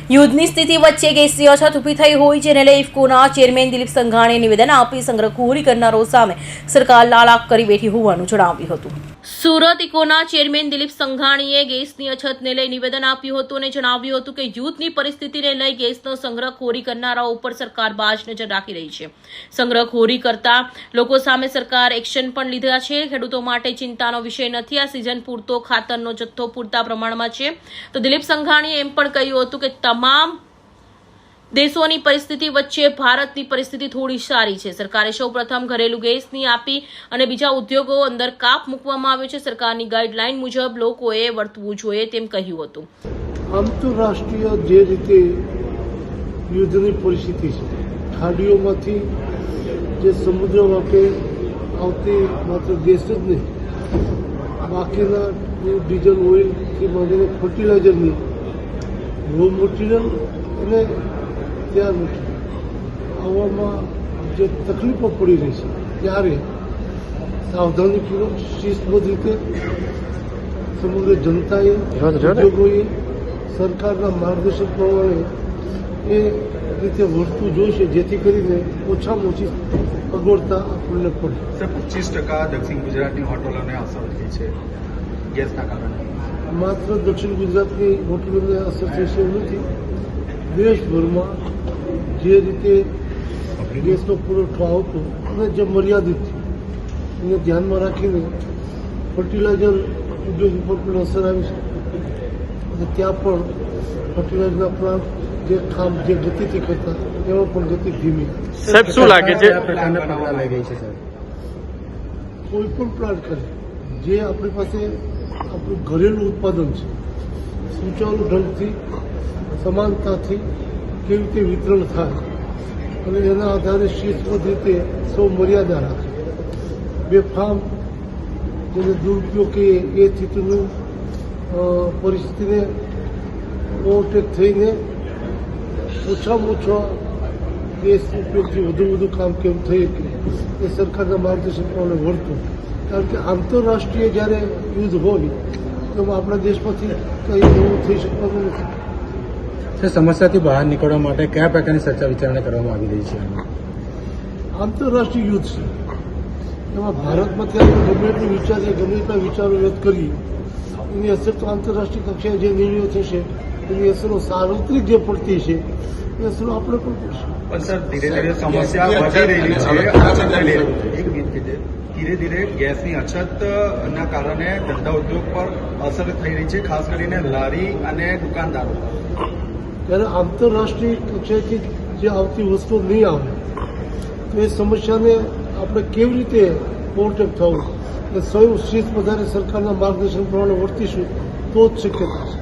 યુદ્ધની સ્થિતિ વચ્ચે ગેસની અછત ઊભી થઈ હોય જેને લઈ ઇફકોના ચેરમેન દિલીપ સંઘાણીએ નિવેદન આપી સંગ્રહખોરી કરનારો સામે સરકાર લાલાક કરી બેઠી હોવાનું જણાવ્યું હતું. સુરત ઇકોના ચેરમેન દિલીપ સંઘાણીએ ગેસની અછતને લઈ નિવેદન આપ્યું હતું અને જણાવ્યું હતું કે યુદ્ધની પરિસ્થિતિને લઈ ગેસનો સંગ્રહખોરી કરનારાઓ ઉપર સરકાર બાજ નજર રાખી રહી છે. સંગ્રહખોરી કરતા લોકો સામે સરકાર એક્શન પણ લીધા છે. ખેડૂતો માટે ચિંતાનો વિષય નથી. આ સિઝન પૂરતો ખાતરનો જથ્થો પૂરતા પ્રમાણમાં છે. તો દિલીપ સંઘાણીએ એમ પણ કહ્યું હતું કે તમામ દેશોની પરિસ્થિતિ વચ્ચે ભારતની પરિસ્થિતિ થોડી સારી છે. સરકારે સૌપ્રથમ ઘરેલું ગેસની આપી અને બીજા ઉદ્યોગો અંદર કાપ મૂકવામાં આવ્યો છે. સરકારની ગાઈડલાઈન મુજબ લોકોએ વર્તવું જોઈએ તેમ કહ્યું હતું. આંતરરાષ્ટ્રીય જે રીતે યુદ્ધની પરિસ્થિતિ છે, ખાડીઓમાંથી જે સમુદ્ર વાપે આવતી માત્ર ગેસ જ નહીં, બાકીના ડીઝલ ઓઇલથી માંડીને ફર્ટિલાઇઝરની રો મટીરિયલ અને ત્યાર મટીરિયલ આવવામાં જે તકલીફો પડી રહી છે ત્યારે સાવધાનીપૂર્વક શિસ્તબદ્ધ રીતે સમગ્ર જનતાએ ઉદ્યોગોએ સરકારના માર્ગદર્શન પ્રમાણે એ રીતે વર્તવું જોઈશે જેથી કરીને ઓછામાં ઓછી અગવડતા આપણને પડે. 25% દક્ષિણ ગુજરાતની હોટલોને અસર થઈ છે ગેસના કારણે. માત્ર દક્ષિણ ગુજરાતની હોટલોને અસર થઈ છે એવું નથી. દેશભરમાં જે રીતે ગેસનો પુરવઠો આવતો અને જે મર્યાદિત છે એને ધ્યાનમાં રાખીને ફર્ટિલાઇઝર ઉદ્યોગ ઉપર પણ અસર આવી છે અને ત્યાં પણ ફર્ટિલાઇઝરના પ્લાન્ટ જે ગતિથી કરતા એમાં પણ ગતિ ધીમી. સાહેબ શું લાગે છે કોઈ પણ પ્લાન્ટ કરે જે આપણી પાસે આપણું ઘરેલું ઉત્પાદન છે, સુચારુ ઢંગથી સમાનતાથી કેવી રીતે વિતરણ થાય અને એના આધારે શિસ્તબદ્ધ રીતે સૌ મર્યાદા રાખે. બેફામ જેને દુરુપયોગ કહીએ એ સ્થિતિનું પરિસ્થિતિને ઓવરટેક થઈને ઓછામાં ઓછા ગેસ ઉપયોગથી વધુ કામ કેમ થઈ શકે એ સરકારના માર્ગદર્શન પ્રમાણે વર્તવું. કારણ કે આંતરરાષ્ટ્રીય જ્યારે યુદ્ધ હોય તો આપણા દેશમાંથી કંઈ એવું થઈ શકવાનું નથી. સમસ્યાથી બહાર નીકળવા માટે કયા પ્રકારની ચર્ચા વિચારણા કરવામાં આવી રહી છે? આંતરરાષ્ટ્રીય યુદ્ધ છે એમાં ભારતમાંથી આપણે ગમે એટલું વિચારીએ, ગમે એટલા વિચારો વ્યક્ત કરીએ, એની અસર તો આંતરરાષ્ટ્રીય કક્ષાએ જે નિર્ણયો થશે એની અસરો સાર્વત્રિક જે પડતી છે એ અસરો આપણે પણ પડશે. પણ સર ધીરે ધીરે સમસ્યા વધી રહી છે. ધીરે ધીરે ગેસની અછતના કારણે ધંધા ઉદ્યોગ પર અસર થઈ રહી છે, ખાસ કરીને લારી અને દુકાનદારો. ત્યારે આંતરરાષ્ટ્રીય કક્ષાએથી જે આવતી વસ્તુઓ નહીં આવે તો એ સમસ્યાને આપણે કેવી રીતે ઓવરટેક થવું એ સૌ શિસ્ત વધારે સરકારના માર્ગદર્શન પ્રમાણે વર્તીશું તો જ શક્ય થશે.